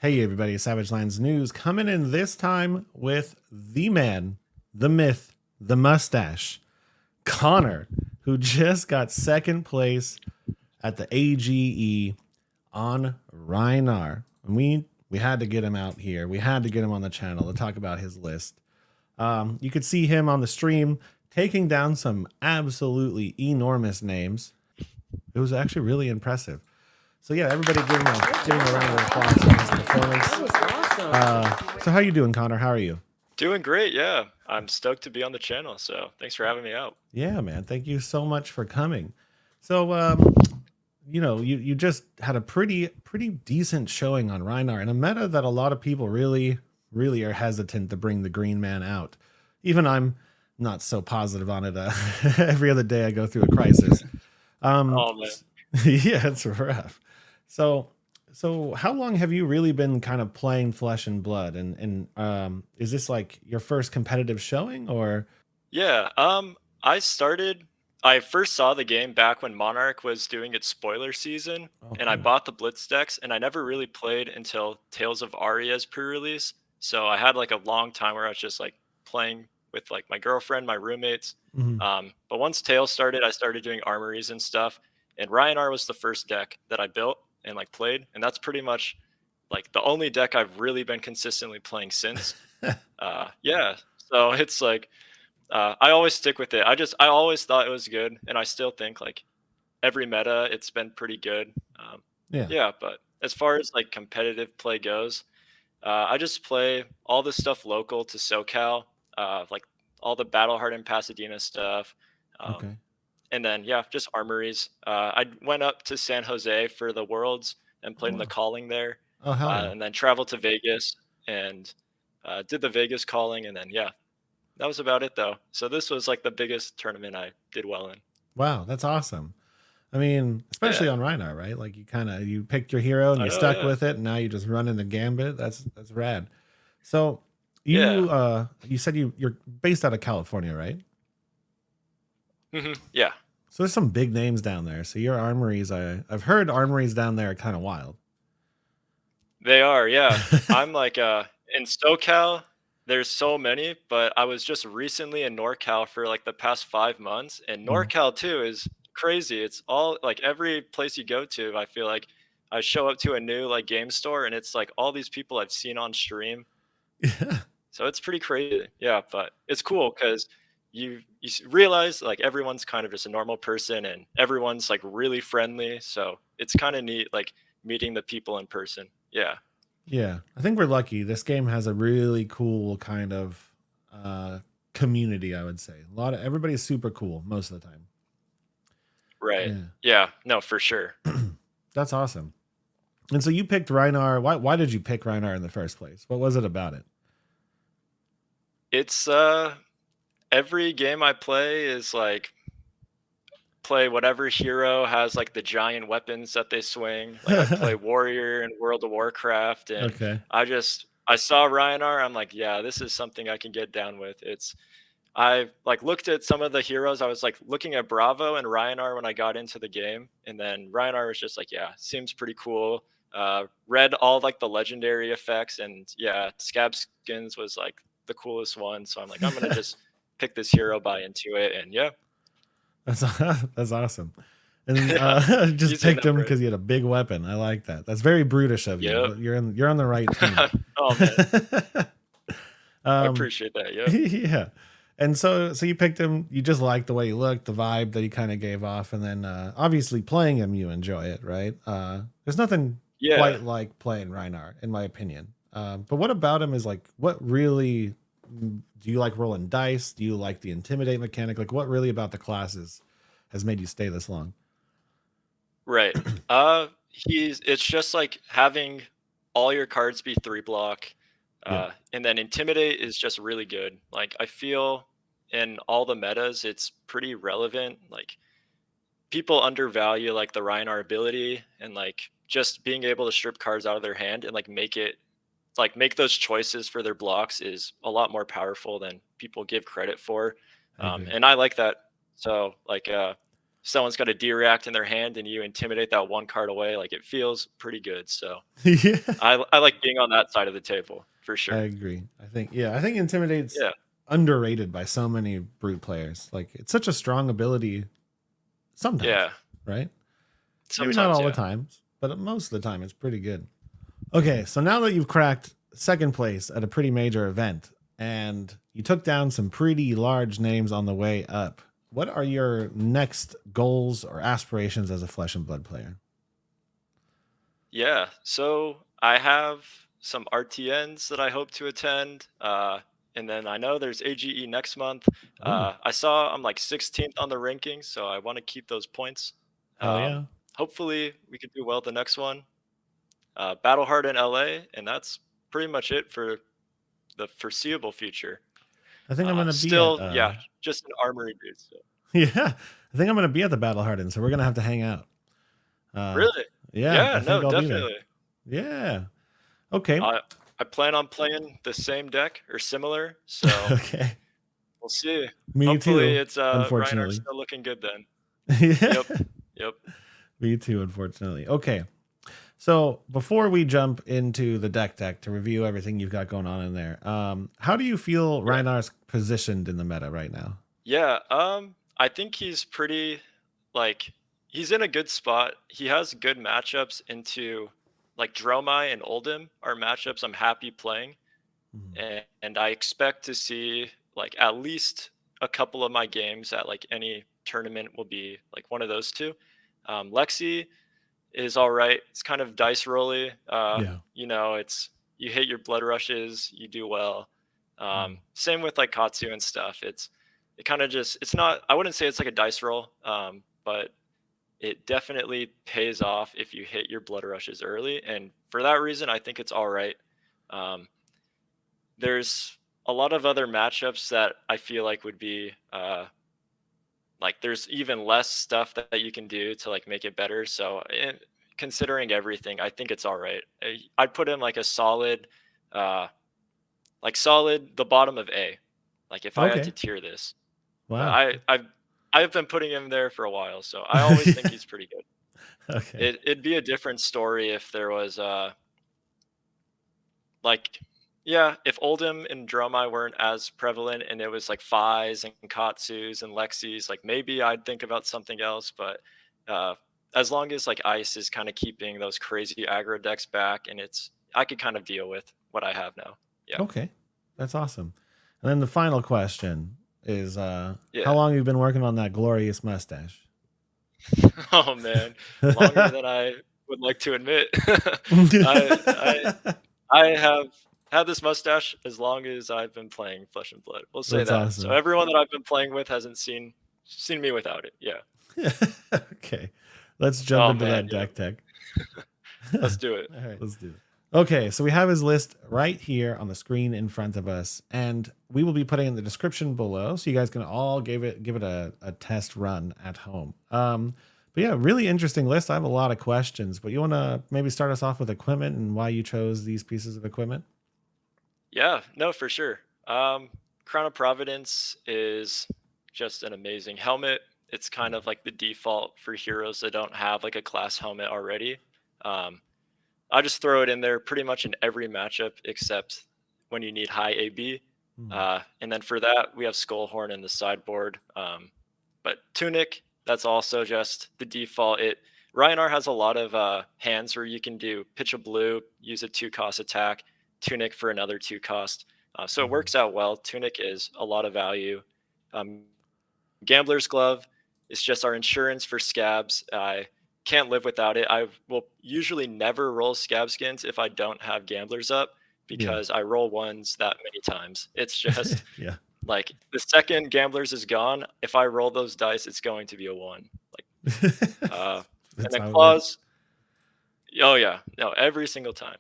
Hey everybody, Savage Lands News coming in this time with the man, the myth, the mustache, Connor, who just got second place at the AGE on Rhinar. And we had to get him out here. We had to get him on the channel to talk about his list. You could see him on the stream taking down some absolutely enormous names. It was actually really impressive. So yeah, everybody give him a round of applause for his performance. That was awesome. So how you doing, Connor? How are you? Doing great, yeah. I'm stoked to be on the channel, so thanks for having me out. Yeah, man. Thank you so much for coming. So you just had a pretty decent showing on Rhinar in a meta that a lot of people really are hesitant to bring the green man out. Even I'm not so positive on it. Every other day I go through a crisis. Oh man. Yeah, it's rough. So how long have you really been kind of playing Flesh and Blood? And is this like your first competitive showing or? Yeah, I first saw the game back when Monarch was doing its spoiler season, Oh, and I cool. bought the Blitz decks, and I never really played until Tales of Aria's pre-release. So I had like a long time where I was just like playing with like my girlfriend, my roommates. Mhm. But once Tales started, I started doing armories and stuff. And Rhinar was the first deck that I built and like played, and that's pretty much like the only deck I've really been consistently playing since. Yeah, so it's like I always stick with it. I always thought it was good, and I still think like every meta it's been pretty good. Yeah. Yeah, but as far as like competitive play goes, I just play all this stuff local to SoCal, like all the Battle Hardened Pasadena stuff, um, Okay. and then yeah, just armories. I went up to San Jose for the Worlds and Oh played in the wow. calling there, Oh hell yeah. and then traveled to Vegas and did the Vegas calling, and then yeah, that was about it though. So this was like the biggest tournament I did well in. Wow, that's awesome. I mean, especially Yeah, on Rhinar, right? Like you picked your hero and I you know. stuck Yeah, with it, and now you just run in the gambit. That's rad. So yeah, you said you're based out of California, right? yeah. So there's some big names down there. So your armories, I've heard armories down there are kind of wild. They are. Yeah, I'm like in SoCal. There's so many, but I was just recently in NorCal for like the past 5 months, and Mhm. NorCal too is crazy. It's all like every place you go to, I feel like I show up to a new like game store, and it's like all these people I've seen on stream. Yeah. So it's pretty crazy. Yeah, but it's cool because realize like everyone's kind of just a normal person and everyone's like really friendly. So it's kind of neat like meeting the people in person. Yeah. Yeah, I think we're lucky. This game has a really cool kind of uh, community. I would say a lot of everybody's super cool most of the time. Right. Yeah, Yeah. No, for sure. that's awesome. And so you picked Rhinar. Why did you pick Rhinar in the first place? What was it about it? It's every game I play is like play whatever hero has like the giant weapons that they swing. Like I play warrior in World of Warcraft, and Okay. I saw Rhinar. I'm like, yeah, this is something I can get down with. I like looked at some of the heroes. I was like looking at Bravo and Rhinar when I got into the game, and then Rhinar was just like, yeah, seems pretty cool. Read all like the legendary effects, and yeah, Scab Skins was like the coolest one. So I'm like, I'm gonna just pick this hero, buy into it, and yeah, That's that's awesome. And yeah, just using picked them him right. because he had a big weapon. I like that. That's very brutish of you, Yep. but you're on the right team. Oh man, I um, appreciate that. Yep. yeah. And so you picked him. You just liked the way he looked, the vibe that he kind of gave off, and then obviously playing him, you enjoy it, right? There's nothing Yeah. quite like playing Rhinar, in my opinion. But what about him is like what really do you like rolling dice? Do you like the intimidate mechanic? Like what really about the classes has made you stay this long? Right. He's it's just like having all your cards be 3 block, Yeah. and then intimidate is just really good. Like I feel in all the metas, it's pretty relevant. Like people undervalue like the Rhinar ability and like just being able to strip cards out of their hand and like make those choices for their blocks is a lot more powerful than people give credit for. I agree. And I like that. So like someone's got a D react in their hand and you intimidate that one card away, like it feels pretty good. So Yeah, I like being on that side of the table for I sure. agree. I think Intimidate's Yeah, underrated by so many brute players. Like it's such a strong ability sometimes, yeah. right? Maybe not Sometimes, all the yeah. times, but most of the time it's pretty good. Okay, so now that you've cracked second place at a pretty major event and you took down some pretty large names on the way up, what are your next goals or aspirations as a Flesh and Blood player? Yeah. So I have some RTNs that I hope to attend. And then I know there's AGE next month. Oh, I saw I'm like 16th on the rankings, so I want to keep those points. hell yeah. Hopefully we can do well the next one. Battle Hard in LA, and that's pretty much it for the foreseeable future. I think I'm going to be at Still, yeah, just an armory dude. So yeah, I think I'm going to be at the Battle Hardened, so we're going to have to hang out. Uh really, yeah, yeah, I think no, I'll be there. definitely. Yeah. Okay. I I plan on playing the same deck or similar, so Okay. we'll see. Me Hopefully, too, it's Reinhardt's unfortunately. still looking good then. Yeah. Yep, yep. Me too, unfortunately. Okay. So before we jump into the deck to review everything you've got going on in there, how do you feel Yeah. Reinar's positioned in the meta right now? Yeah, I think he's pretty like he's in a good spot. He has good matchups into like Dromai and Oldhim are matchups I'm happy playing. Mhm. And I expect to see like at least a couple of my games at like any tournament will be like one of those two. Lexi is all right. It's kind of dice rolly. Yeah. It's you hit your blood rushes, you do well. Mm. Same with like Katsu and stuff. It kind of just it's not. I wouldn't say it's like a dice roll, but it definitely pays off if you hit your blood rushes early. And for that reason, I think it's all right. Um, there's a lot of other matchups that I feel like would be like there's even less stuff that you can do to like make it better. So considering everything, I think it's all right. I'd put him like a solid, uh, like solid the bottom of A. Like if I had to Okay. tier this, but Wow. I've been putting him there for a while, so I always think he's pretty good. Okay. It'd be a different story if there was like yeah, if Oldhim and Dromai weren't as prevalent and it was like Fies and Katsus and Lexis, like maybe I'd think about something else. But uh, as long as like Ice is kind of keeping those crazy aggro decks back, and I could kind of deal with what I have now. Yeah, Okay. That's awesome. And then the final question is how yeah. long you've been working on that glorious mustache? Oh man, longer than I would like to admit. I I I have had this mustache as long as I've been playing Flesh and Blood. We'll say That's that. So awesome. everyone that I've been playing with hasn't seen me without it. Yeah. Okay. Let's jump Oh into man, that yeah. deck tech. Let's do it. All right, let's do it. Okay, so we have his list right here on the screen in front of us, and we will be putting in the description below, so you guys can all give it a test run at home. But yeah, really interesting list. I have a lot of questions, but you want to maybe start us off with equipment and why you chose these pieces of equipment? Yeah, no, for sure. Um, Crown of Providence is just an amazing helmet. It's kind of like the default for heroes that don't have like a class helmet already. Um, I just throw it in there pretty much in every matchup except when you need high AB. Hmm. And then for that, we have Skullhorn in the sideboard. But Tunic, that's also just the default. Rhinar has a lot of hands where you can do pitch a blue, use a 2-cost attack, Tunic for another 2-cost. So it Hmm. works out well. Tunic is a lot of value. Um, Gambler's Glove is just our insurance for scabs. I can't live without it. I will usually never roll scab skins if I don't have gamblers up Yeah. because I roll ones that many times. It's just Yeah. like the second gamblers is gone, if I roll those dice, it's going to be a one. Like and That's then how it works. claws. Oh yeah, no, every single time.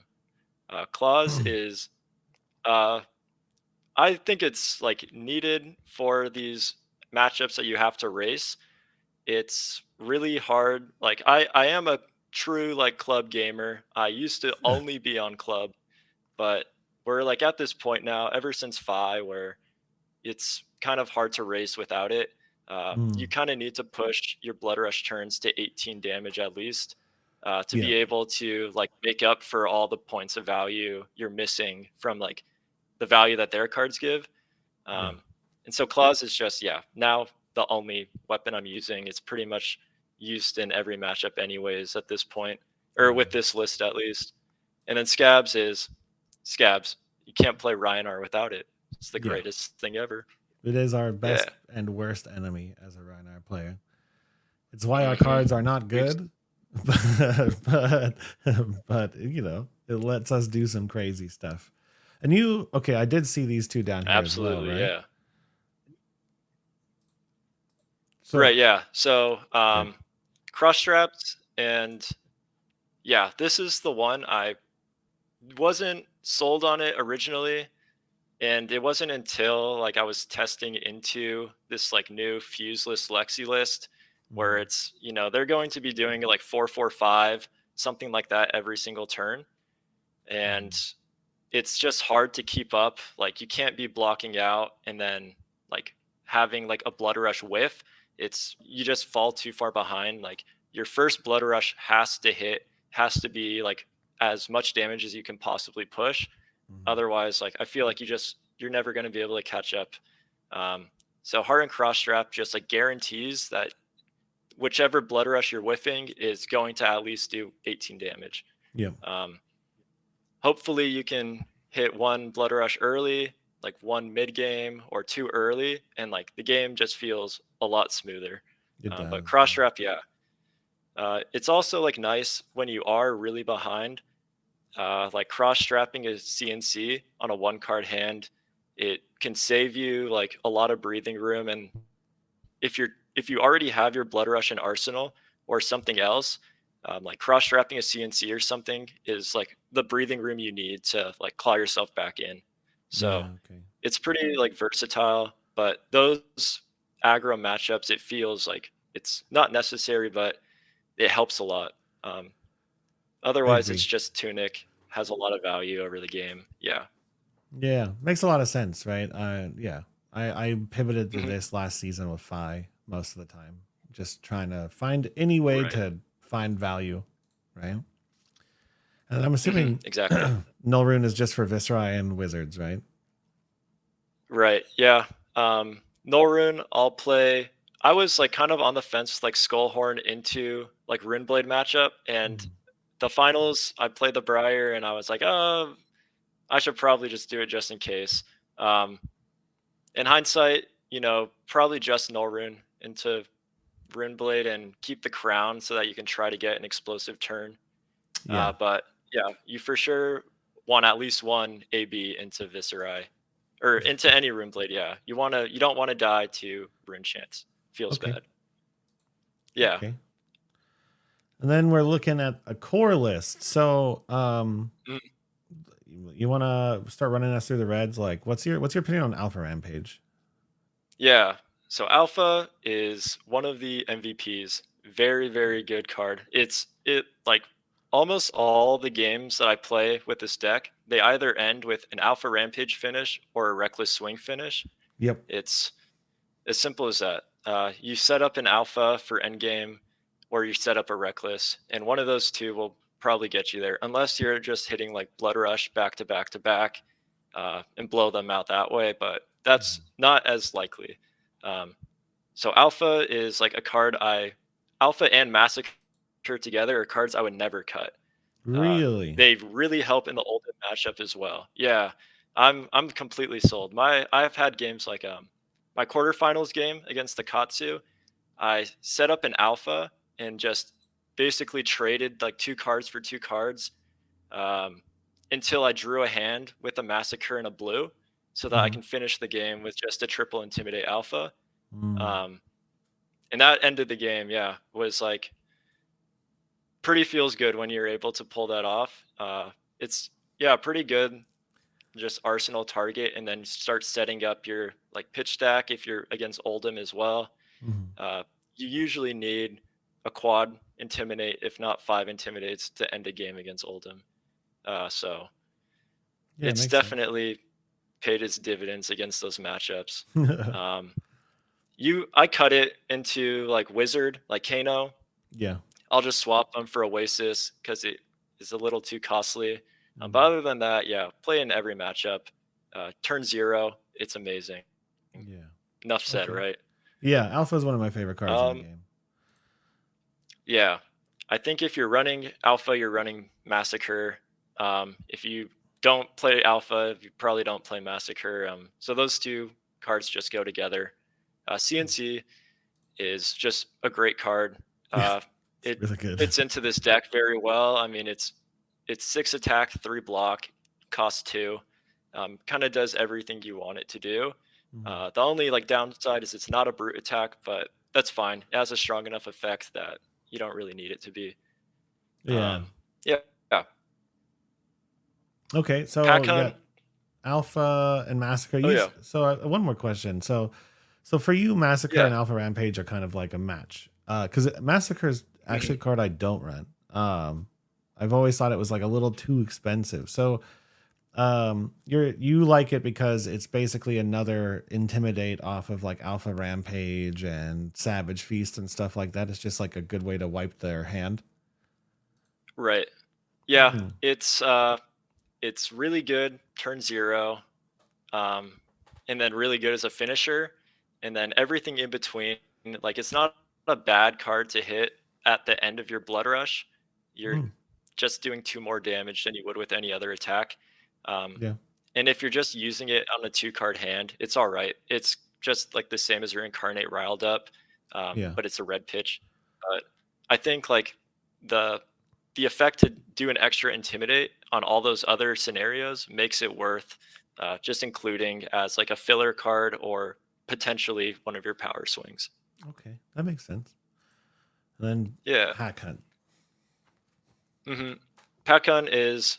Claws is uh I think it's like needed for these matchups that you have to race. It's really hard. Like I am a true like club gamer. I used to only be on club, but we're like at this point now ever since Phi where it's kind of hard to race without it. You Mm. kind of need to push your Blood Rush turns to 18 damage at least to Yeah. be able to like make up for all the points of value you're missing from like the value that their cards give. Yeah. And so Claws is just, yeah, now the only weapon I'm using. It's pretty much used in every matchup anyways at this point, or Yeah. with this list at least. And then Scabs is Scabs. You can't play Rhinar without it. It's the Yeah. greatest thing ever. It is our Yeah. best and worst enemy as a Rhinar player. It's why our Hmm. cards are not good, but but it lets us do some crazy stuff. And okay, I did see these two down here as well, Absolutely, right? yeah. So Right, yeah. So good. cross straps, and yeah, this is the one I wasn't sold on it originally. And it wasn't until like I was testing into this like new fuseless Lexi list where Mm, it's, they're going to be doing like 445, something like that every single turn. And mm, it's just hard to keep up. Like you can't be blocking out and then like having like a blood rush whiff. It's you just fall too far behind. Like your first blood rush has to hit, has to be like as much damage as you can possibly push. mm. Otherwise, like I feel like you're never going to be able to catch up. Um, so Heart and Cross Strap just like guarantees that whichever blood rush you're whiffing is going to at least do 18 damage. Yeah. Um, Hopefully you can hit one blood rush early, like one mid game or two early, and like the game just feels a lot smoother. It But does. cross Yeah. strap, yeah, it's also like nice when you are really behind. Like cross strapping a CNC on a one card hand, it can save you like a lot of breathing room. And if you already have your blood rush in arsenal or something else, like cross strapping a CNC or something is like the breathing room you need to like claw yourself back in. So Yeah. Okay. it's pretty like versatile, but those aggro matchups, it feels like it's not necessary, but it helps a lot. Um, I Otherwise, it's agree. just Tunic has a lot of value over the game. Yeah. Yeah, makes a lot of sense, right? Yeah, I pivoted to Mhm. this last season with Phi most of the time, just trying to find any way Right. to find value, right? And I'm Hmm. assuming Exactly. Null Rune is just for Viscerai and Wizards, right? Right. Yeah. Nolrune, I'll play. I was like kind of on the fence, like Skullhorn into like Runeblade matchup, and Mm, the finals, I played the Briar, and I was like, oh, I should probably just do it just in case. Um, in hindsight, probably just Nolrune into Runeblade and keep the crown so that you can try to get an explosive turn. yeah. But yeah, you for sure want at least one AB into Viserai or into any Rune Blade. Yeah, you don't want to die to Rune Chance. Feels Okay. bad. Yeah. Okay. And then we're looking at a core list. So, Mm, you want to start running us through the reds? Like, what's your opinion on Alpha Rampage? yeah. So Alpha is one of the MVPs. Very, very good card. It like almost all the games that I play with this deck, they either end with an Alpha Rampage finish or a Reckless Swing finish. Yep. It's as simple as that. You set up an alpha for endgame, or you set up a reckless, and one of those two will probably get you there, unless you're just hitting like blood rush back to back to back, and blow them out that way. But that's not as likely. Um, so alpha is like a card alpha and massacre together are cards I would never cut. Uh, Really? they really help in the ultimate matchup as well. Yeah, I'm completely sold. I've had games like my quarterfinals game against the Katsu. I set up an alpha and just basically traded like two cards for two cards um, until I drew a hand with a massacre and a blue, so that I Mhm. can finish the game with just a triple intimidate alpha. Mm. Um, and that ended the game. Yeah, was like pretty feels good when you're able to pull that off. It's yeah, pretty good. Just arsenal target, and then start setting up your like pitch stack if you're against Oldhim as well. Mhm. Uh, you usually need a quad intimidate, if not five intimidates, to end a game against Oldhim. So Yeah, it it's makes sense. definitely paid its dividends against those matchups. Um, I cut it into like Wizard, like Kano. Yeah. I'll just swap them for Oasis because it is a little too costly. But Mhm. other than that, yeah, play in every matchup. Turn zero, it's amazing. Yeah. Enough said, Okay. right? Yeah, Alpha is one of my favorite cards in the Um, game. yeah, I think if you're running Alpha, you're running Massacre. If you don't play Alpha, you probably don't play Massacre. So those two cards just go together. Hmm. CNC is just a great card. Yeah, Uh, it's it really good. fits into this deck very well. I mean, it's 6 attack, 3 block, cost 2. Kind of does everything you want it to do. Mhm. The only like downside is it's not a brute attack, but that's fine. It has a strong enough effect that you don't really need it to be. Yeah. Um, yeah, yeah. Okay, so you got Pack Alpha and Massacre. Oh yeah, So one more question. So for you, Massacre yeah. and Alpha Rampage are kind of like a match. Because Massacre is actually Mhm. a card I don't run. I've always thought it was like a little too expensive. So you like it because it's basically another intimidate off of like Alpha Rampage and Savage Feast and stuff like that. It's just like a good way to wipe their hand. Right. Yeah, Hmm. it's really good. Turn zero. um, and then really good as a finisher, and then everything in between. Like it's not a bad card to hit at the end of your blood rush. You're Hmm. just doing 2 more damage than you would with any other attack. Um, Yeah. and if you're just using it on a 2 card hand, it's all right. It's just like the same as your incarnate riled up, Yeah. but it's a red pitch. But I think like the the effect to do an extra intimidate on all those other scenarios makes it worth just including as like a filler card or potentially one of your power swings. Okay, that makes sense. And then Yeah. Pack Hunt. hmm Pakun is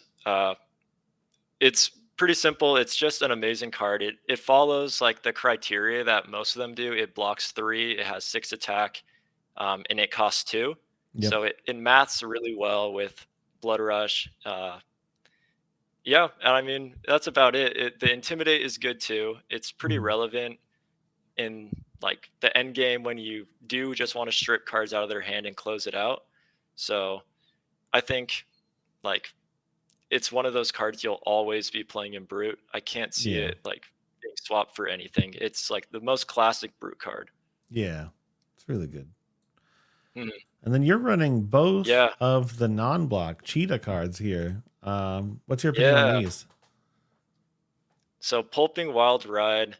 it's pretty simple. It's just an amazing card. It follows like the criteria that most of them do. It blocks 3, it has 6 attack, and it costs 2. Yep. So it maths really well with Blood Rush. Yeah, and I mean that's about it. The Intimidate is good too. It's pretty Mhm. relevant in like the end game when you do just want to strip cards out of their hand and close it out. So I think like it's one of those cards you'll always be playing in brute. I can't see Yeah. it like being swapped for anything. It's like the most classic brute card. Yeah. It's really good. Mhm. And then you're running both Yeah, of the non-block Cheetah cards here. What's your opinion on yeah. these? So Pulping Wild Ride,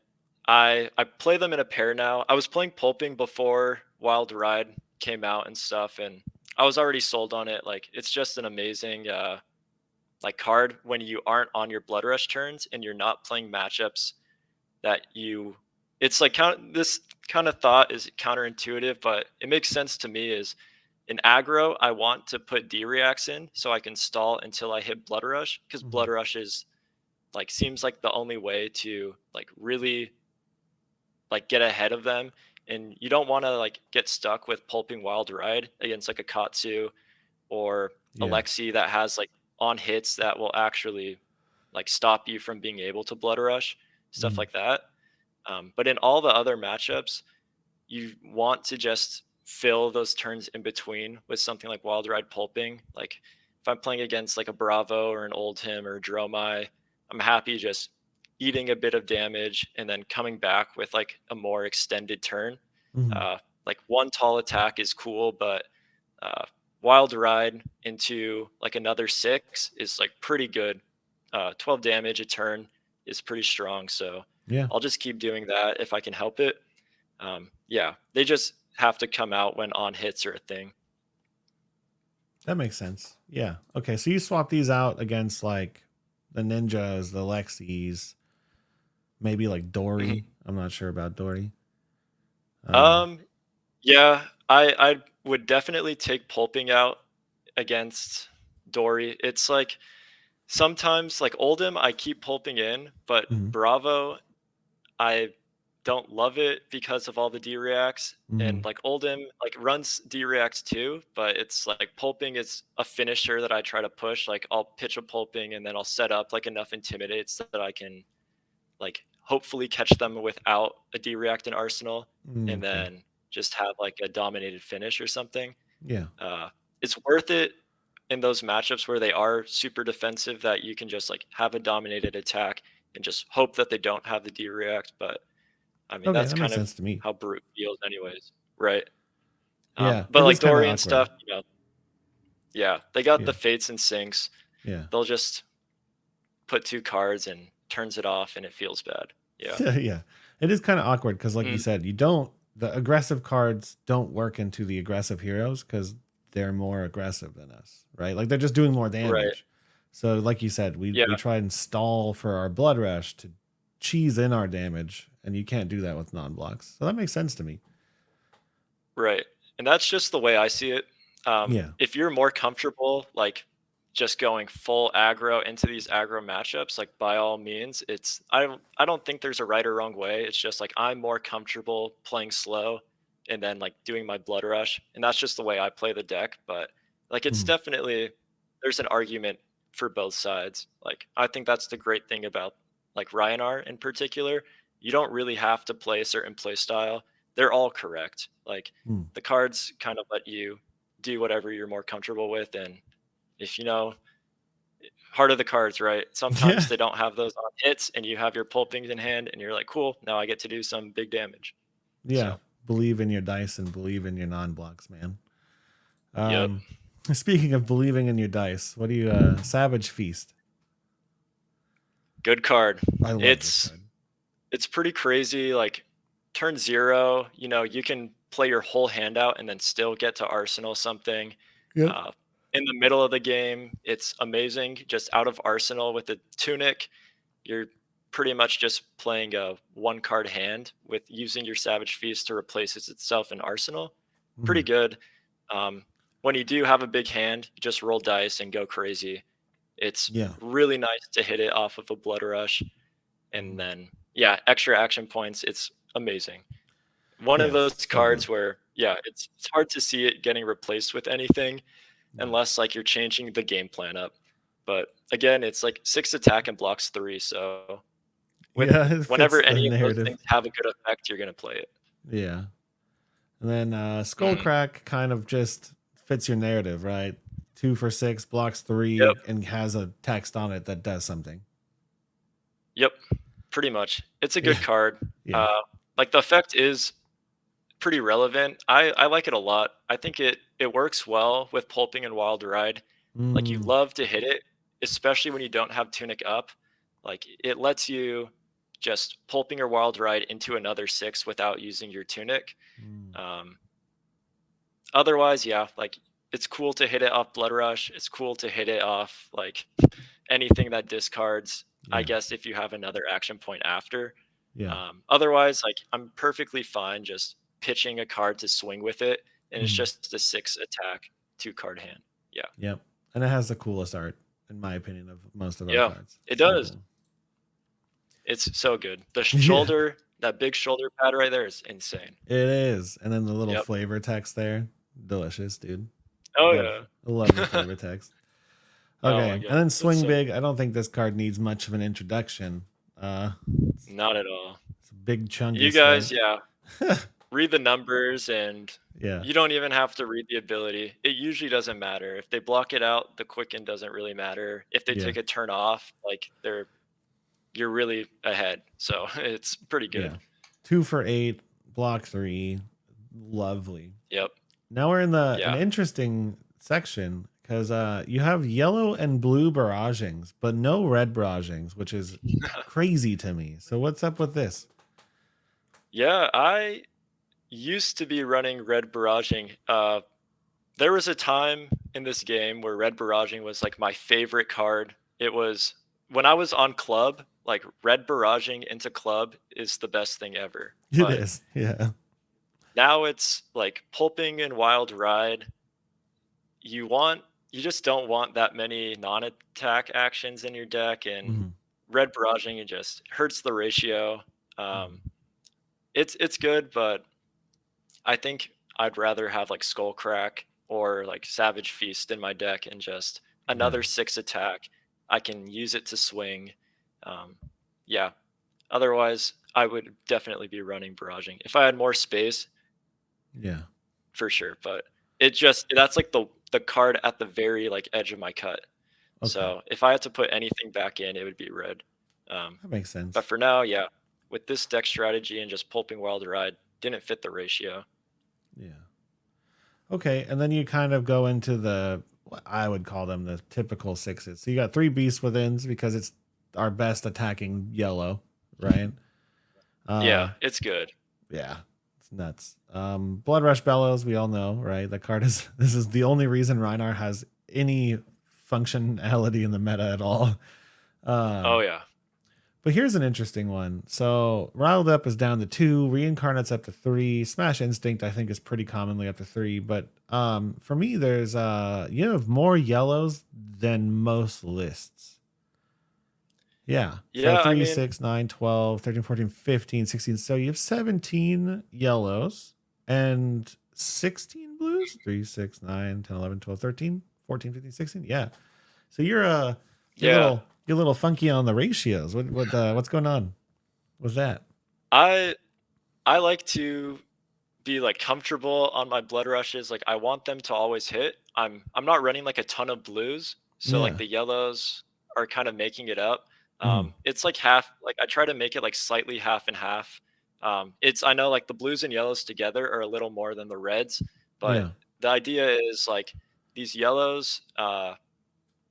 I play them in a pair now. I was playing Pulping before Wild Ride came out and stuff, and I was already sold on it. Like it's just an amazing like card when you aren't on your Blood Rush turns and you're not playing matchups that you. It's like this kind of thought is counterintuitive, but it makes sense to me. Is in aggro, I want to put D reacts in so I can stall until I hit Blood Rush because Mhm. Blood Rush is like seems like the only way to like really like get ahead of them, and you don't want to like get stuck with Pulping Wild Ride against like a Katsu or Yeah. Alexi that has like on hits that will actually like stop you from being able to blood rush, stuff Mhm. like that. But in all the other matchups, you want to just fill those turns in between with something like Wild Ride Pulping. Like if I'm playing against like a Bravo or an Oldhim or a Dromai, I'm happy just eating a bit of damage and then coming back with like a more extended turn. Mhm. Uh, like one tall attack is cool, but uh, Wild Ride into like another 6 is like pretty good. 12 damage a turn is pretty strong. So Yeah. I'll just keep doing that if I can help it. Yeah, they just have to come out when on hits are a thing. That makes sense. Yeah. Okay. So you swap these out against like the ninjas, the Lexis, maybe like Mhm. Dory. I'm not sure about Dory. Um, Um, yeah, I would definitely take pulping out against Dory. It's like sometimes like Oldhim, I keep pulping in, but mhm. Bravo, I don't love it because of all the D reacts. And Mhm. like Oldhim, like runs D reacts too, but it's like pulping is a finisher that I try to push. Like I'll pitch a pulping and then I'll set up like enough intimidates that I can like hopefully catch them without a D-React in Arsenal, and Okay. then just have like a dominated finish or something. Yeah. Uh, it's worth it in those matchups where they are super defensive that you can just like have a dominated attack and just hope that they don't have the D-React. But I mean, Okay, that's that makes kind of sense to me. how Brute feels, anyways, right? Yeah, But it is like kind of Dory and awkward. stuff, yeah, they got Yeah. the fates and sinks. Yeah. They'll just put 2 cards and turns it off, and it feels bad. Yeah. Yeah. It is kind of awkward because, like you Mm, said, the aggressive cards don't work into the aggressive heroes because they're more aggressive than us, right? Like they're just doing more right. damage. So, like you said, we Yeah. try and stall for our blood rush to cheese in our damage, and you can't do that with non blocks. So that makes sense to me. Right. And that's just the way I see it. Yeah. If you're more comfortable, like just going full aggro into these aggro matchups, like by all means, I don't think there's a right or wrong way. It's just like I'm more comfortable playing slow and then like doing my blood rush. And that's just the way I play the deck. But like it's Mhm. definitely there's an argument for both sides. Like I think that's the great thing about like Rhinar in particular. You don't really have to play a certain play style. They're all correct. Like Mm. the cards kind of let you do whatever you're more comfortable with. And if you know, heart of the cards, right? Yeah. Sometimes they don't have those on hits, and you have your pulpings in hand, and you're like, cool, now I get to do some big damage. Yeah. So, Believe in your dice and believe in your non blocks, man. yep, Um, Speaking of believing in your dice, what do you Savage Feast? good card. I love this It's card. it's pretty crazy. Like turn 0, you can play your whole hand out and then still get to Arsenal something. Yep. Uh, in the middle of the game, it's amazing. Just out of Arsenal with the Tunic, you're pretty much just playing a 1 card hand with using your Savage Feast to replace itself in Arsenal. Pretty Mhm. good. Um, when you do have a big hand, just roll dice and go crazy. It's Yeah. really nice to hit it off of a Blood Rush. And Mhm. then, yeah, extra action points. It's amazing. One of Yes. those So good. cards where, yeah, it's hard to see it getting replaced with anything Yeah. unless like you're changing the game plan up. But again, it's like 6 attack and blocks 3. So with Yeah, it fits whenever the any of those narrative. things have a good effect, you're gonna play it. Yeah. And then Mhm. Skullcrack kind of just fits your narrative, right? 2 for 6, blocks Yep. 3, and has a text on it that does something. Yep. Pretty much. It's a Yeah. good card. Yeah. Uh, like the effect is pretty relevant. I like it a lot. I think it works well with pulping and wild ride. Like you Mm, love to hit it, especially when you don't have tunic up. Like it lets you just pulping or wild ride into another 6 without using your tunic. mm. Um, otherwise, yeah, like it's cool to hit it off blood rush. It's cool to hit it off like anything that discards. I Yeah. guess if you have another action point after. Yeah. Otherwise, like I'm perfectly fine just pitching a card to swing with it, and it's Mm. just a 6 attack, 2 card hand. Yeah, Yep. And it has the coolest art, in my opinion, of most of our yeah, cards. it So does. cool. It's so good. The Yeah. shoulder, that big shoulder pad right there is insane. It is. And then the little Yep. flavor text there. Delicious, dude. Oh Love love the yeah. flavor text. Oh Okay. my And god, then it's Swing so Big. I don't think this card needs much of an introduction. It's, not at all. it's a big You chungus, guys, right? yeah, read the numbers and Yeah. you don't even have to read the ability. It usually doesn't matter. If they block it out, the quicken doesn't really matter. If they Yeah. take a turn off, like you're really ahead. So it's pretty Yeah. good. 2 for 8, block 3. Lovely. Yep. Now we're in an Yeah. interesting section because you have yellow and blue barragings, but no red barragings, which is crazy to me. So what's up with this? Yeah, I used to be running red barraging. There was a time in this game where red barraging was like my favorite card. It was when I was on club, like red barraging into club is the best thing ever. It But is. Yeah. now it's like pulping and wild ride. You want you just don't want that many non-attack actions in your deck, and Mhm. red barraging it just hurts the ratio. Um, Mhm. it's good, but I think I'd rather have like Skull Crack or like Savage Feast in my deck and just Yeah. another 6 attack. I can use it to swing. Um, yeah, Otherwise, I would definitely be running barraging. If I had more space, Yeah. for sure. But it just that's like the card at the very like edge of my cut. Okay. So if I had to put anything back in, it would be red. Um, That makes but sense. for now, yeah, with this deck strategy and just pulping Wild Ride, didn't fit the ratio. Yeah. Okay, and then you kind of go into what I would call them the typical sixes. So you got three beast withins because it's our best attacking yellow, right? Uh Yeah, it's good. yeah, it's nuts. Blood Rush Bellows, we all know, right? The card is this is the only reason Rhinar has any functionality in the meta at all. Oh Um, yeah, but here's an interesting one. So Riled Up is down to 2, Reincarnate's up to 3, Smash Instinct I think is pretty commonly up to 3, but for me there's you have more yellows than most lists. Yeah. So yeah. I 3, mean, 6, 9, 12, 13, 14, 15, 16. So you have 17 yellows and 16 blues. 3, 6, 9, 10, 11, 12, 13, 14, 15, 16. Yeah. So you're a yeah. little funky on the ratios. What's going on with that? I I like to be like comfortable on my blood rushes. Like I want them to always hit. I'm not running like a ton of blues, so like Yeah. the yellows are kind of making it up. Mhm. It's like half. Like I try to make it like slightly half and half. It's I know like the blues and yellows together are a little more than the reds, but Yeah. the idea is like these yellows.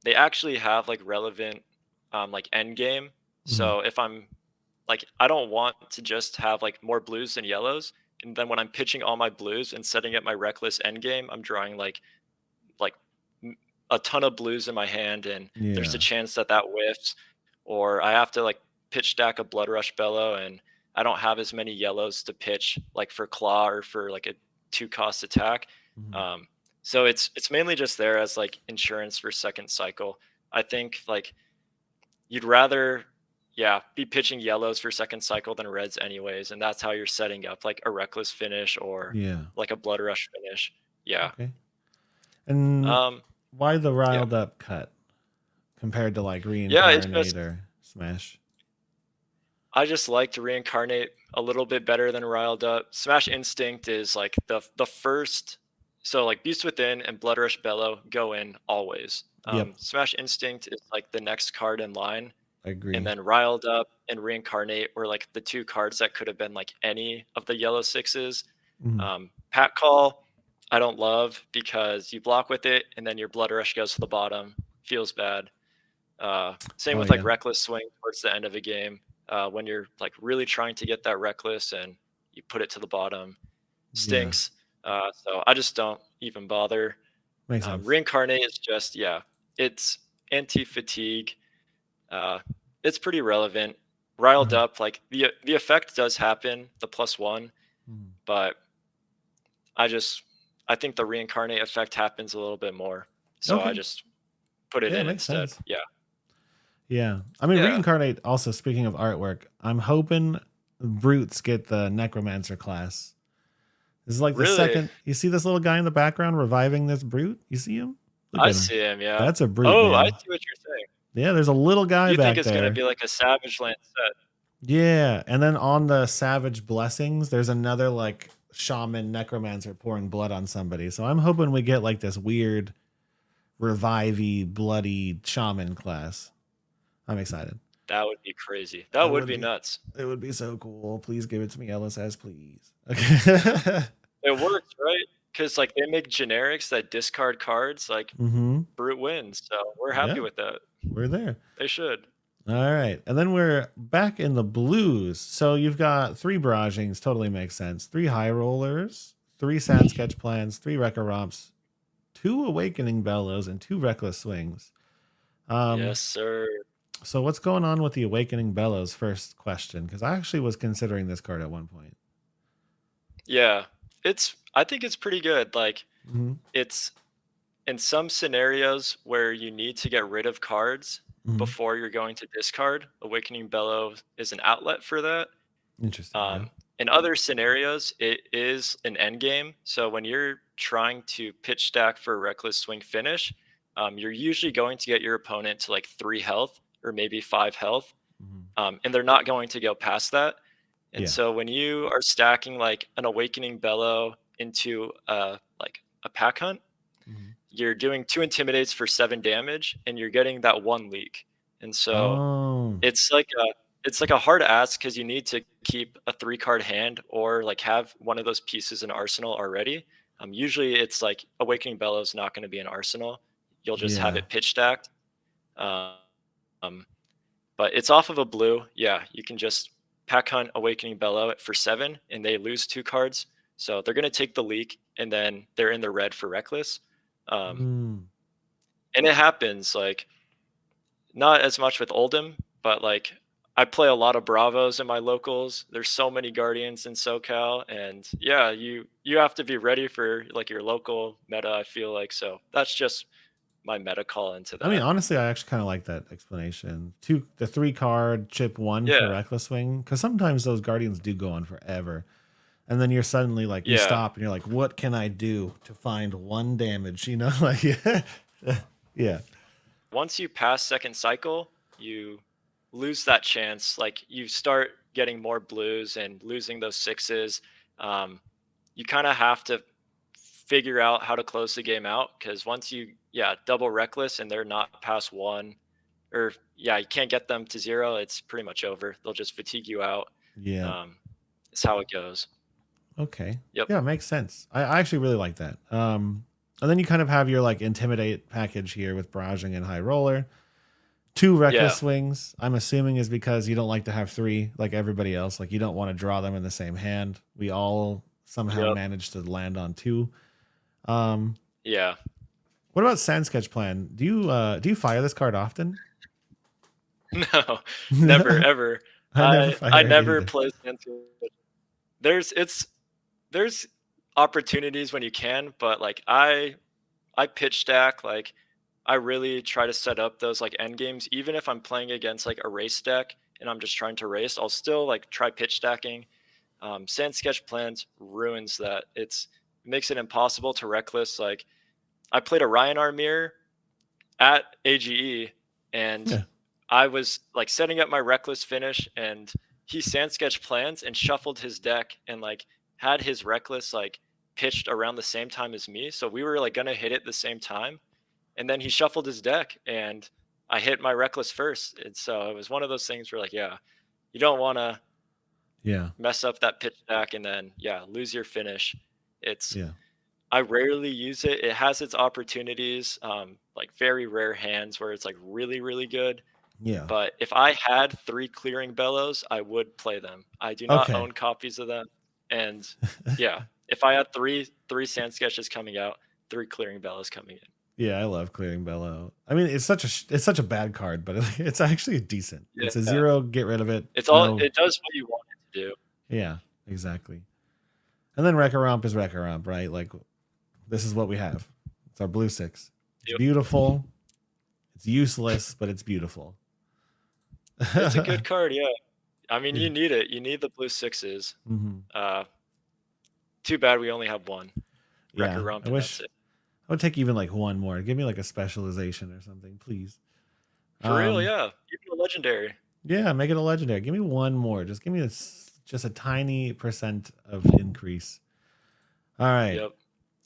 They actually have like relevant like end game. Mhm. So if I'm like I don't want to just have like more blues than yellows. And then when I'm pitching all my blues and setting up my reckless end game, I'm drawing like m- a ton of blues in my hand, and there's a Yeah. chance that that whiffs, or I have to like pitch stack a blood rush bellow, and I don't have as many yellows to pitch like for claw or for like a 2 cost attack. Mhm. Um, so it's mainly just there as like insurance for second cycle. I think like you'd rather, yeah, be pitching yellows for second cycle than reds anyways, and that's how you're setting up like a reckless finish or Yeah. like a blood rush finish. Yeah. Okay. And Um, why the yeah. riled up cut compared to like Yeah, it's reincarnate just or smash? I just like to reincarnate a little bit better than riled up. Smash Instinct is like the first, so like Beast Within and Blood Rush Bellow go in always. Yep. Smash Instinct is like the next card in line, I and agree. then Riled Up and Reincarnate were like the two cards that could have been like any of the yellow sixes. Mhm. Pat Call, I don't love because you block with it and then your Blood Rush goes to the bottom. Feels bad. Same Oh with like yeah. Reckless Swing towards the end of a game, when you're like really trying to get that Reckless and you put it to the bottom. Yeah. Stinks. So I just don't even bother. Makes sense. Reincarnate is just, yeah, it's anti fatigue. uh, it's pretty relevant. Riled Uh-huh. up, like the effect does happen, the +1, Mhm. but I just I think the reincarnate effect happens a little bit more. So I Okay. just put it Yeah, in makes instead. sense. Yeah. Yeah. I mean, Yeah. reincarnate also speaking of artwork, I'm hoping brutes get the necromancer class. This is like the Really? second. You see this little guy in the background reviving this brute? You see him? Look I at him. see him, yeah. That's a brute, Oh, I man. see what you're saying. Yeah, there's a little guy You think back it's gonna there. be like a Savage Land set. Yeah, and then on the savage blessings, there's another like shaman necromancer pouring blood on somebody. So I'm hoping we get like this weird revivey bloody shaman class. I'm excited. That would be crazy. That That would would be be nuts. it would be so cool. Please give it to me, LSS, please. Okay. It works, right? Because like, they make generics that discard cards, like, Mm-hmm. Brute wins, so we're happy Yeah, with that. we're there. They should. All right. And then we're back in the blues. So you've got three barragings, totally makes sense. Three high rollers, three sand sketch plans, three wrecker romps, two awakening bellows, and two reckless swings. Um, Yes, sir. so what's going on with the awakening bellows? First question, because I actually was considering this card at one point. Yeah. I think it's pretty good, like, Mm-hmm. it's in some scenarios where you need to get rid of cards Mm-hmm. before you're going to discard, Awakening Bellow is an outlet for that. Interesting. Yeah. In other scenarios, it is an end game. So when you're trying to pitch stack for a reckless swing finish, you're usually going to get your opponent to like 3 health or maybe 5 health. Mm-hmm. and they're not going to go past that. And Yeah. so when you are stacking like an Awakening Bellow into like a pack hunt, Mhm. you're doing 2 intimidates for 7 damage, and you're getting that 1 leak. And so Oh, it's like a hard ask because you need to keep a 3-card hand or, like, have one of those pieces in arsenal already. Usually it's like Awakening Bellow's not gonna be an arsenal. You'll just have yeah. it pitch stacked. Um, but it's off of a blue. Yeah, you can just pack hunt Awakening Bellow for 7, and they lose 2 cards. So they're gonna take the leak, and then they're in the red for Reckless. Um, Mm. and it happens, like, not as much with Oldham, but, like, I play a lot of Bravos in my locals. There's so many Guardians in SoCal, and yeah, you have to be ready for, like, your local meta, I feel like, so that's just my meta call into I mean, that. honestly, I actually kind of like that explanation. The 3 card chip one for Yeah, Reckless Wing, because sometimes those Guardians do go on forever, and then you're suddenly like you yeah. stop and you're like, what can I do to find 1 damage? You know, like yeah, yeah, Once you pass second cycle, you lose that chance. Like, you start getting more blues and losing those sixes. Um, you kind of have to figure out how to close the game out because once you, yeah, double reckless and they're not past 1, or yeah, you can't get them to 0, it's pretty much over. They'll just fatigue you out. yeah. Um, it's how it goes. Okay, Yep. yeah, makes sense. I actually really like that. And then you kind of have your like intimidate package here with barraging and high roller. 2 reckless Yeah. swings, I'm assuming, is because you don't like to have 3 like everybody else. Like you don't want to draw them in the same hand. We all somehow Yep. managed to land on 2. Um, Yeah. what about Sand Sketch Plan? Do you fire this card often? No, never ever. I never I fire it never either. play Sentinel. There's there's opportunities when you can, but like I pitch stack, like I really try to set up those like end games. Even if I'm playing against like a race deck and I'm just trying to race, I'll still like try pitch stacking. Sand sketch plans ruins that. It makes it impossible to reckless. Like, I played a Rhinar mirror at AGE, and Yeah. I was like setting up my reckless finish, and he sand sketch plans and shuffled his deck and like had his reckless like pitched around the same time as me. So we were like gonna hit it the same time, and then he shuffled his deck, and I hit my reckless first. And so it was one of those things where, like, yeah, you don't want to Yeah. mess up that pitch stack and then, yeah, lose your finish. It's Yeah. I rarely use it. It has its opportunities, like very rare hands where it's like really, really good. Yeah. But if I had 3 clearing bellows, I would play them. I do not Okay. own copies of them. And yeah, if I had three sand sketches coming out, 3 clearing bellows coming in. Yeah, I love clearing Bellow. I mean, it's such a bad card, but it's actually decent. It's a Yeah. 0, get rid of it. No. It does what you want it to do. Yeah, exactly. And then Wrecker Romp is Wrecker Romp, right? Like this is what we have. It's our blue 6. It's Yep. beautiful. It's useless, but it's beautiful. It's a good card, yeah. I mean, Yeah. you need it. You need the blue sixes. Mhm. Uh, too bad we only have 1 Wrecker Yeah. Rump, I and that's wish it. I would take even like one more. Give me like a specialization or something, please. For real, Um, yeah. Even a legendary. yeah, make it a legendary. Give me one more. Just give me just a tiny percent of increase. All right. Yep.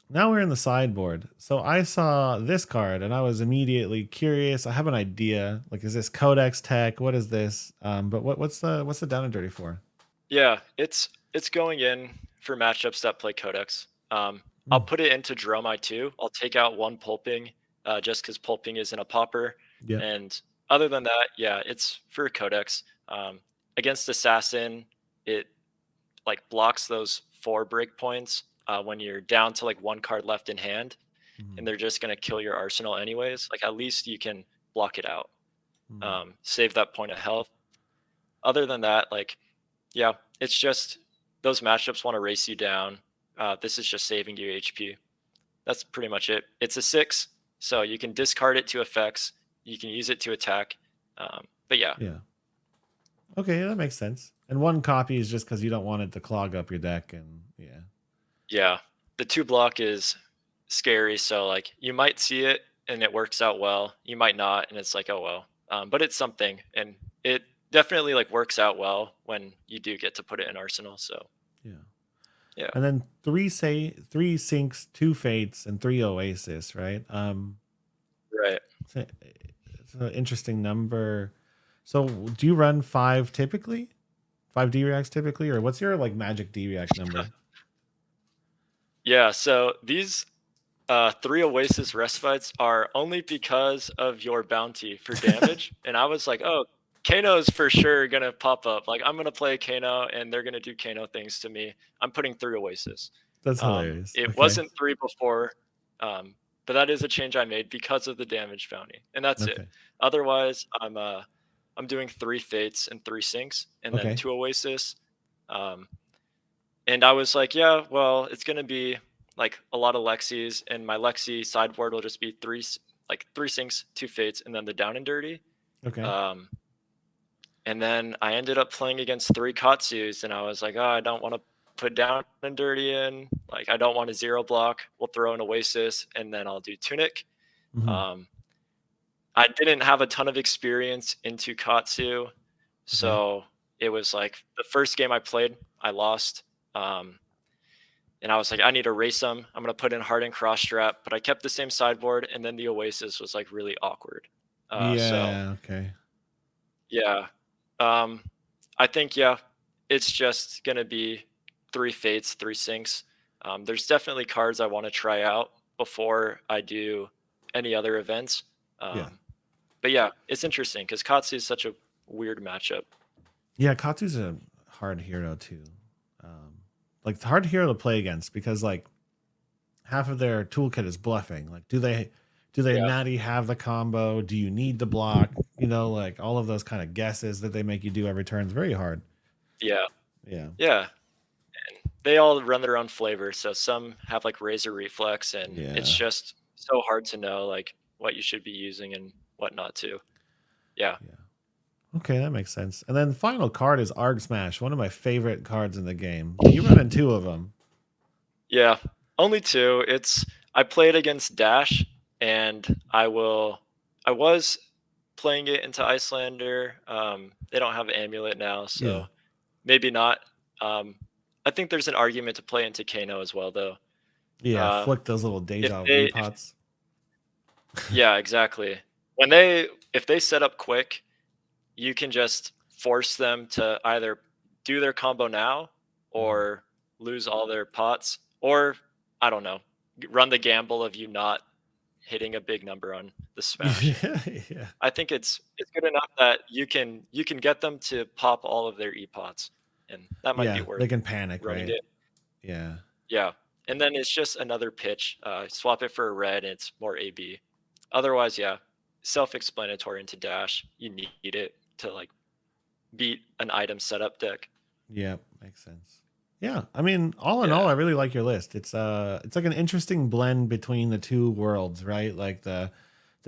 Now we're in the sideboard. So I saw this card and I was immediately curious. I have an idea. Like, is this Codex tech? What is this? But what's the down and dirty for? Yeah, it's going in for matchups that play Codex. I'll Mm, put it into Dromai too. I'll take out 1 pulping, just because pulping isn't a popper. yep. And other than that, yeah, it's for Codex. Against Assassin, it like blocks those 4 breakpoints when you're down to like 1 card left in hand, and Mhm, they're just gonna kill your arsenal anyways. Like, at least you can block it out, mhm. save that point of health. Other than that, like, yeah, it's just those matchups want to race you down. This is just saving you HP. That's pretty much it. It's a 6, so you can discard it to effects. You can use it to attack. But yeah, Yeah. Okay, yeah, that makes sense. And one copy is just because you don't want it to clog up your deck, and yeah. yeah, the 2 block is scary. So like, you might see it and it works out well. You might not, and it's like, oh well. But it's something, and it definitely like works out well when you do get to put it in Arsenal. So Yeah. yeah, And then three sinks, two fates, and three oasis, right? right. It's an interesting number. So do you run five typically? Five D reacts typically, or what's your like magic D react number? Yeah. So these three Oasis respites are only because of your bounty for damage. And I was like, oh, Kano's for sure gonna pop up. Like I'm gonna play Kano and they're gonna do Kano things to me. I'm putting three Oasis. That's hilarious. It Okay. wasn't three before, but that is a change I made because of the damage bounty, and that's it. Okay. Otherwise, I'm doing three fates and three sinks, and then Okay. two Oasis. Um, and I was like, yeah, well, it's gonna be like a lot of Lexis, and my Lexi sideboard will just be like three sinks, two fates, and then the down and dirty. Okay. Um, and then I ended up playing against three Katsus, and I was like, oh, I don't want to put down and dirty in. Like, I don't want a zero block. We'll throw an Oasis, and then I'll do Tunic. Hmm. Um, I didn't have a ton of experience into Katsu, Okay. so it was like the first game I played, I lost. Um, and I was like, I need to race them. I'm gonna put in Hardened Cross Strap, but I kept the same sideboard, and then the Oasis was like really awkward. So Yeah. Okay. yeah, um, I think yeah, it's just gonna be three fates, three sinks. There's definitely cards I want to try out before I do any other events. Yeah. But yeah, it's interesting because Katsu is such a weird matchup. Yeah. Katsu's a hard hero too. Um, like it's hard hero to play against because like half of their toolkit is bluffing. Like, do they Yeah, natty have the combo? Do you need to block? Like all of those kind of guesses that they make you do every turn is very hard. yeah, Yeah. yeah. They all run their own flavor. So some have like razor reflex, and it's Yeah. just so hard to know like what you should be using and what not to. Yeah. Yeah. Okay, that makes sense. And then the final card is Arg Smash, one of my favorite cards in the game. You run in two of them. Yeah. Only two. I played against Dash, and I was playing it into Icelander. They don't have Amulet now, Yeah. so maybe not. Um, I think there's an argument to play into Kano as well, though. Yeah, Uh, flick those little if deja if repots. yeah, exactly. If they set up quick, you can just force them to either do their combo now Mhm. or lose all their pots, or I don't know, run the gamble of you not hitting a big number on the smash. Yeah, yeah. I think it's good enough that you can get them to pop all of their e-pots, and that might be Yeah, worth they can panic, running right? it. Yeah. Yeah, and then it's just another pitch. Swap it for a red, and it's more AB. Otherwise, yeah, self-explanatory into dash. You need it to like beat an item setup deck. Yeah, makes sense. Yeah, I mean, all in all, Yeah. I really like your list. It's like an interesting blend between the two worlds, right? Like the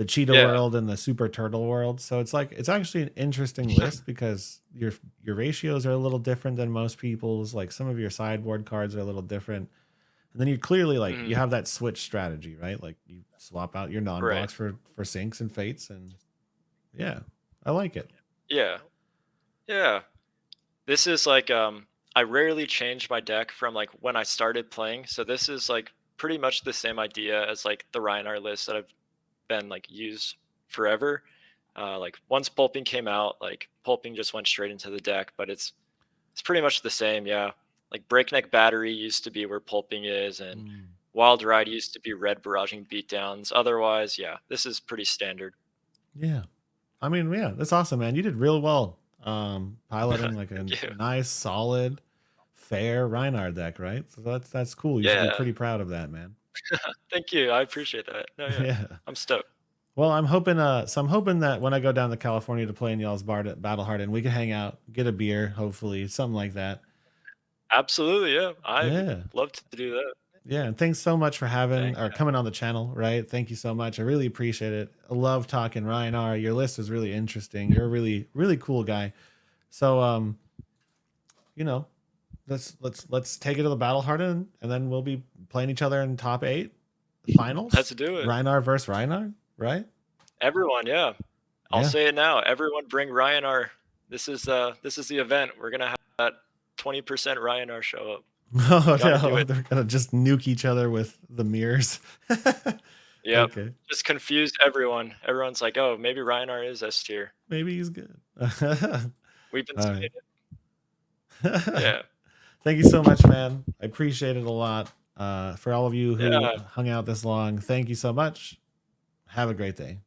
cheetah Yeah. world and the super turtle world. So it's actually an interesting list because your ratios are a little different than most people's. Like some of your sideboard cards are a little different. And then you clearly like you Mhm. have that switch strategy, right? Like you swap out your Right. non-blocks for sinks and fates and yeah, I like it. Yeah. Yeah. This is like I rarely change my deck from like when I started playing. So this is like pretty much the same idea as like the Rhinar list that I've been like used forever. Like once pulping came out, like pulping just went straight into the deck, but it's pretty much the same, yeah. Like breakneck battery used to be where pulping is, and Mm. wild ride used to be red barraging beatdowns. Otherwise, yeah, this is pretty standard. Yeah. I mean, yeah, that's awesome, man. You did real well. Piloting like a Thank you. nice, solid, fair Reinhard deck, right? So that's cool. You should be Yeah, pretty proud of that, man. thank you. I appreciate that. No, yeah, Yeah. I'm stoked. Well, I'm hoping that when I go down to California to play in y'all's bar at Battle Harden, we can hang out, get a beer, hopefully, something like that. Absolutely, yeah. I'd Yeah. love to do that. Yeah, and thanks so much for having Dang, or coming on the channel, right? Thank you so much. I really appreciate it. I love talking Ryan R. Your list is really interesting. You're a really, really cool guy. So you know, let's take it to the battle harden and then we'll be playing each other in top eight let's finals. do it. Rhinar versus Rhinar, right? Everyone, yeah. I'll Yeah. say it now. Everyone bring Ryan our this is the event. We're gonna have that 20% Rhinar show up. Oh Gotta do no, it. they're gonna just nuke each other with the mirrors. Yep. Okay, Just confused everyone. Everyone's like, oh, maybe Rhinar is S tier. maybe he's good. We've been All saying right. it. Yeah. Thank you so much, man. I appreciate it a lot. For all of you who Yeah. hung out this long, thank you so much. Have a great day.